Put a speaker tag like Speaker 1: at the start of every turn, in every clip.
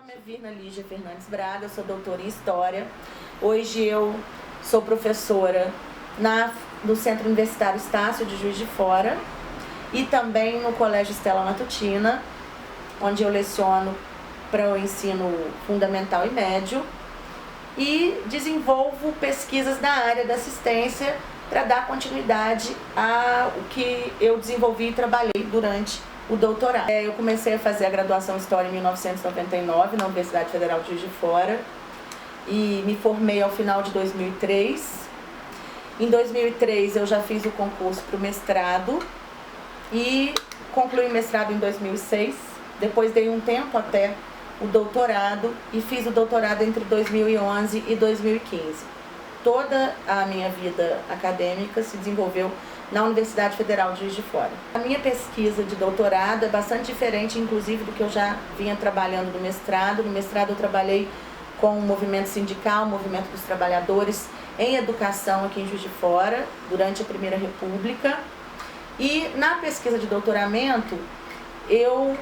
Speaker 1: nome é Virna Lígia Fernandes Braga, eu sou doutora em História. Hoje eu sou professora no Centro Universitário Estácio de Juiz de Fora e também no Colégio Stella Matutina, onde eu leciono para o ensino fundamental e médio e desenvolvo pesquisas na área da assistência para dar continuidade ao que eu desenvolvi e trabalhei durante o doutorado. Eu comecei a fazer a graduação em História em 1999 na Universidade Federal de Juiz de Fora e me formei ao final de 2003. Em 2003 eu já fiz o concurso para o mestrado e concluí o mestrado em 2006. Depois dei um tempo até o doutorado e fiz o doutorado entre 2011 e 2015. Toda a minha vida acadêmica se desenvolveu na Universidade Federal de Juiz de Fora. A minha pesquisa de doutorado é bastante diferente, inclusive, do que eu já vinha trabalhando no mestrado. No mestrado eu trabalhei com o movimento sindical, o movimento dos trabalhadores em educação aqui em Juiz de Fora, durante a Primeira República. E na pesquisa de doutoramento, eu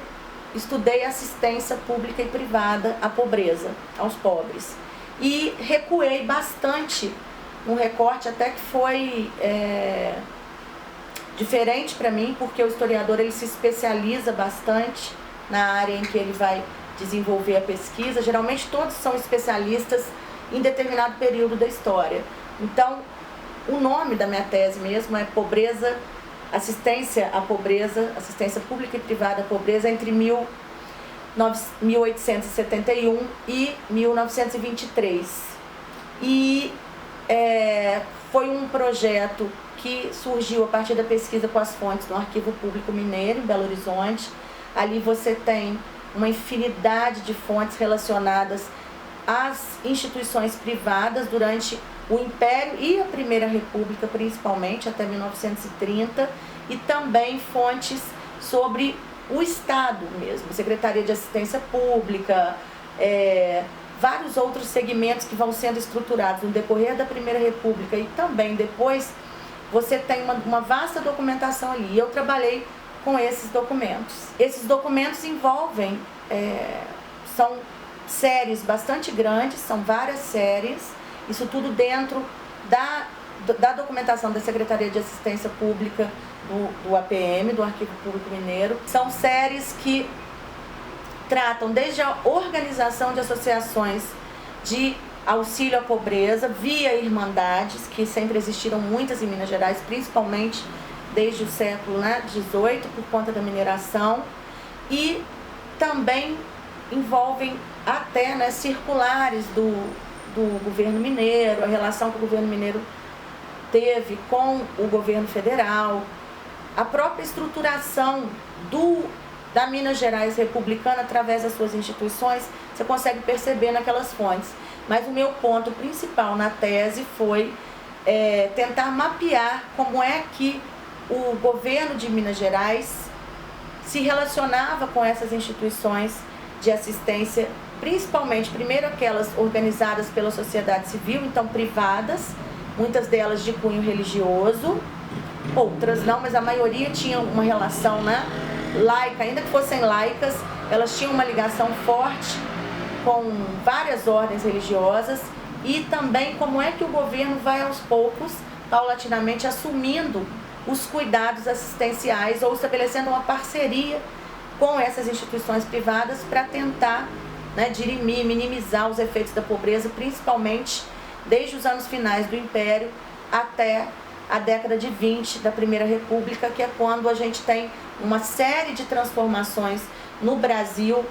Speaker 1: estudei assistência pública e privada à pobreza, aos pobres. E recuei bastante no recorte, até que foi diferente para mim, porque o historiador ele se especializa bastante na área em que ele vai desenvolver a pesquisa. Geralmente todos são especialistas em determinado período da história. Então, o nome da minha tese mesmo é Pobreza, Assistência à Pobreza, Assistência Pública e Privada à Pobreza entre 1871 e 1923. E foi um projeto que surgiu a partir da pesquisa com as fontes no Arquivo Público Mineiro, em Belo Horizonte. Ali você tem uma infinidade de fontes relacionadas às instituições privadas durante o Império e a Primeira República, principalmente, até 1930, e também fontes sobre o Estado mesmo, Secretaria de Assistência Pública, vários outros segmentos que vão sendo estruturados no decorrer da Primeira República e também depois. Você tem uma vasta documentação ali. Eu trabalhei com esses documentos. Esses documentos envolvem, são séries bastante grandes, são várias séries, isso tudo dentro da documentação da Secretaria de Assistência Pública, do APM, do Arquivo Público Mineiro. São séries que tratam desde a organização de associações de auxílio à pobreza, via irmandades, que sempre existiram muitas em Minas Gerais, principalmente desde o século XVIII, por conta da mineração, e também envolvem até circulares do governo mineiro, a relação que o governo mineiro teve com o governo federal, a própria estruturação da Minas Gerais republicana através das suas instituições, você consegue perceber naquelas fontes. Mas o meu ponto principal na tese foi tentar mapear como é que o governo de Minas Gerais se relacionava com essas instituições de assistência, principalmente, primeiro, aquelas organizadas pela sociedade civil, então privadas, muitas delas de cunho religioso, outras não, mas a maioria tinha uma relação laica, ainda que fossem laicas, elas tinham uma ligação forte com várias ordens religiosas, e também como é que o governo vai aos poucos, paulatinamente, assumindo os cuidados assistenciais ou estabelecendo uma parceria com essas instituições privadas para tentar dirimir, minimizar os efeitos da pobreza, principalmente desde os anos finais do Império até a década de 20 da Primeira República, que é quando a gente tem uma série de transformações no Brasil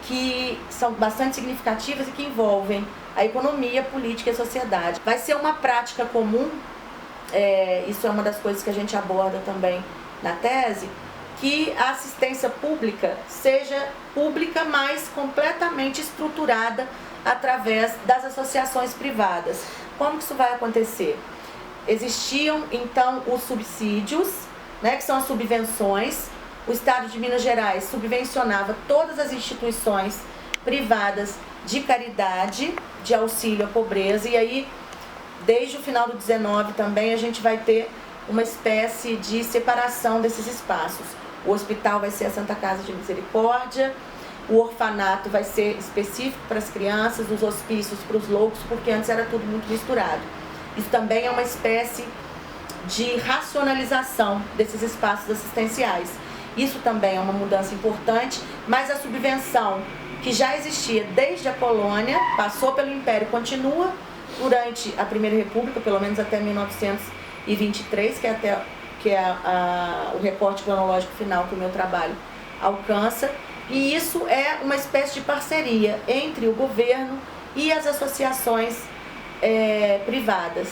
Speaker 1: que são bastante significativas e que envolvem a economia, a política e a sociedade. Vai ser uma prática comum, isso é uma das coisas que a gente aborda também na tese, que a assistência pública seja pública, mas completamente estruturada através das associações privadas. Como que isso vai acontecer? Existiam, então, os subsídios, que são as subvenções. O Estado de Minas Gerais subvencionava todas as instituições privadas de caridade, de auxílio à pobreza, e aí, desde o final do 19 também, a gente vai ter uma espécie de separação desses espaços. O hospital vai ser a Santa Casa de Misericórdia o orfanato vai ser específico para as crianças, os hospícios para os loucos, porque antes era tudo muito misturado. Isso também é uma espécie de racionalização desses espaços assistenciais. Isso também é uma mudança importante, mas a subvenção que já existia desde a colônia, passou pelo Império, continua durante a Primeira República, pelo menos até 1923, que é o recorte cronológico final que o meu trabalho alcança. E isso é uma espécie de parceria entre o governo e as associações privadas.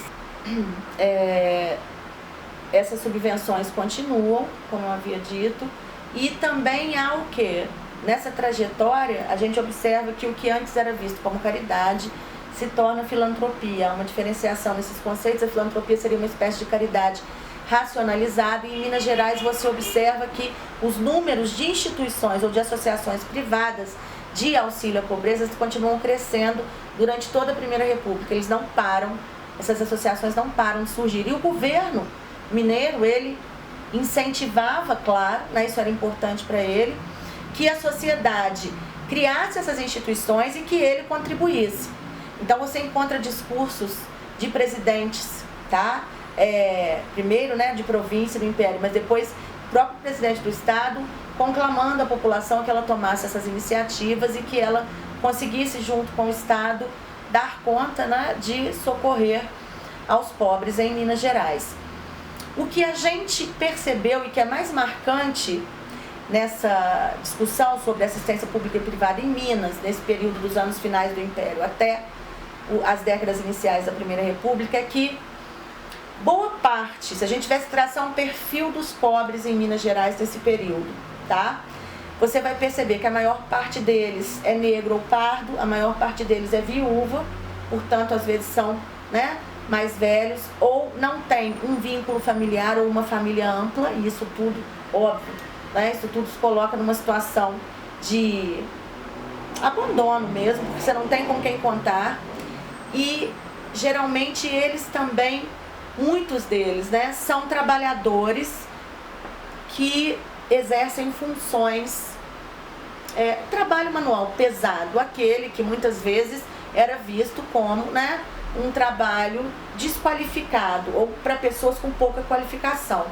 Speaker 1: Essas subvenções continuam, como eu havia dito, e também há o quê? Nessa trajetória, a gente observa que o que antes era visto como caridade se torna filantropia. Há uma diferenciação nesses conceitos. A filantropia seria uma espécie de caridade racionalizada, e em Minas Gerais você observa que os números de instituições ou de associações privadas de auxílio à pobreza continuam crescendo durante toda a Primeira República. Eles não param, essas associações não param de surgir. E o governo mineiro, ele incentivava, claro, né, isso era importante para ele, que a sociedade criasse essas instituições e que ele contribuísse. Então você encontra discursos de presidentes, tá? Primeiro, né, de província, do Império, mas depois o próprio presidente do Estado conclamando a população que ela tomasse essas iniciativas e que ela conseguisse, junto com o Estado, dar conta, né, de socorrer aos pobres em Minas Gerais. O que a gente percebeu e que é mais marcante nessa discussão sobre assistência pública e privada em Minas, nesse período dos anos finais do Império até as décadas iniciais da Primeira República, é que boa parte, se a gente tivesse que traçar um perfil dos pobres em Minas Gerais nesse período, tá? Você vai perceber que a maior parte deles é negro ou pardo, a maior parte deles é viúva, portanto, às vezes são, né, mais velhos, ou não tem um vínculo familiar ou uma família ampla, e isso tudo, óbvio, né, isso tudo se coloca numa situação de abandono mesmo, porque você não tem com quem contar. E geralmente eles também, muitos deles, né, são trabalhadores que exercem funções, trabalho manual pesado, aquele que muitas vezes era visto como, né, um trabalho desqualificado ou para pessoas com pouca qualificação.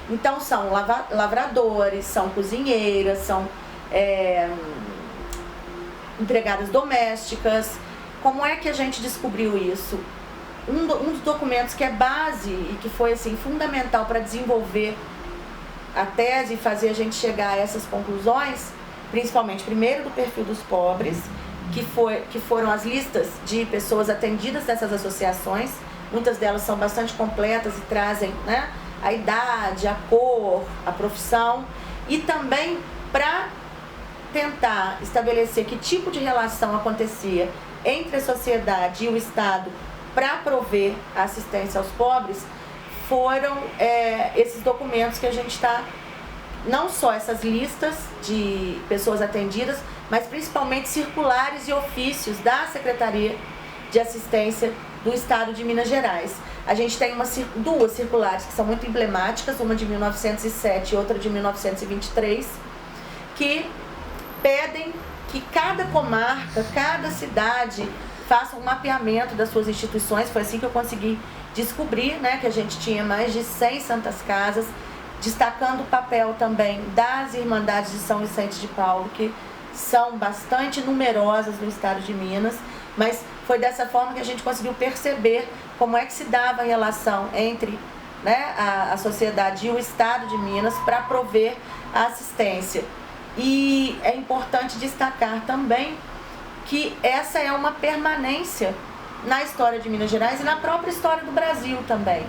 Speaker 1: Então são lavradores, são cozinheiras, são empregadas domésticas. Como é que a gente descobriu isso? Um dos documentos que é base e que foi assim, fundamental para desenvolver a tese e fazer a gente chegar a essas conclusões, principalmente, primeiro, do perfil dos pobres, que foram as listas de pessoas atendidas nessas associações. Muitas delas são bastante completas e trazem, né, a idade, a cor, a profissão, e também para tentar estabelecer que tipo de relação acontecia entre a sociedade e o Estado para prover a assistência aos pobres, foram esses documentos que a gente está, não só essas listas de pessoas atendidas, mas principalmente circulares e ofícios da Secretaria de Assistência do Estado de Minas Gerais. A gente tem duas circulares que são muito emblemáticas, uma de 1907 e outra de 1923, que pedem que cada comarca, cada cidade faça um mapeamento das suas instituições. Foi assim que eu consegui descobrir, né, que a gente tinha mais de 100 santas casas, destacando o papel também das Irmandades de São Vicente de Paulo, que são bastante numerosas no estado de Minas, mas foi dessa forma que a gente conseguiu perceber como é que se dava a relação entre, né, a sociedade e o estado de Minas para prover a assistência. E é importante destacar também que essa é uma permanência na história de Minas Gerais e na própria história do Brasil também.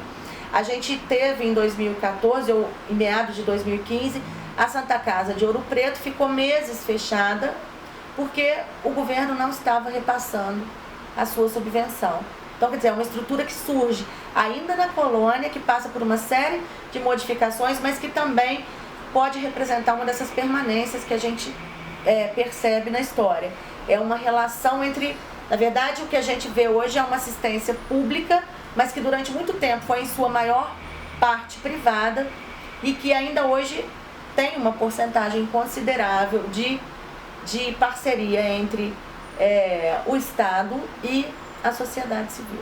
Speaker 1: A gente teve em 2014, ou em meados de 2015, a Santa Casa de Ouro Preto ficou meses fechada porque o governo não estava repassando a sua subvenção. Então, quer dizer, é uma estrutura que surge ainda na colônia, que passa por uma série de modificações, mas que também pode representar uma dessas permanências que a gente percebe na história. É uma relação entre, na verdade, o que a gente vê hoje é uma assistência pública, mas que durante muito tempo foi em sua maior parte privada e que ainda hoje tem uma porcentagem considerável de de parceria entre o Estado e a sociedade civil.